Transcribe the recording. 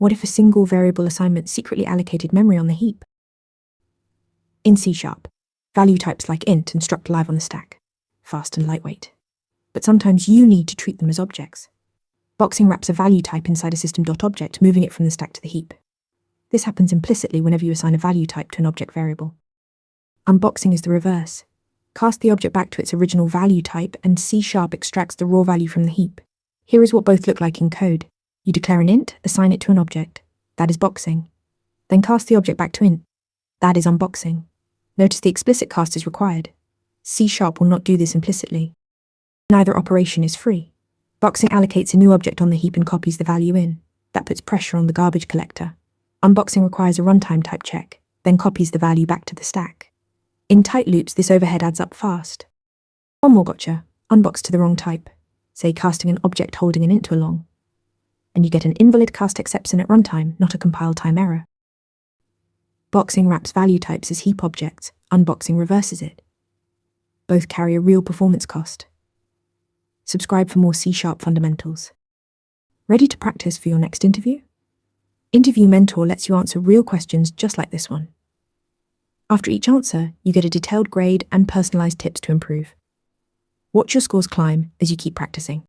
What if a single variable assignment secretly allocated memory on the heap? In C#, value types like int and struct live on the stack, fast and lightweight. But sometimes you need to treat them as objects. Boxing wraps a value type inside a system.object, moving it from the stack to the heap. This happens implicitly whenever you assign a value type to an object variable. Unboxing is the reverse. Cast the object back to its original value type, and C# extracts the raw value from the heap. Here is what both look like in code. You declare an int, assign it to an object. That is boxing. Then cast the object back to int. That is unboxing. Notice the explicit cast is required. C# will not do this implicitly. Neither operation is free. Boxing allocates a new object on the heap and copies the value in. That puts pressure on the garbage collector. Unboxing requires a runtime type check, then copies the value back to the stack. In tight loops, this overhead adds up fast. One more gotcha. Unbox to the wrong type. Say casting an object holding an int to a long. And you get an InvalidCastException at runtime, not a compile time error. Boxing wraps value types as heap objects. Unboxing reverses it. Both carry a real performance cost. Subscribe for more C# fundamentals. Ready to practice for your next interview? Interview Mentor lets you answer real questions just like this one. After each answer, you get a detailed grade and personalized tips to improve. Watch your scores climb as you keep practicing.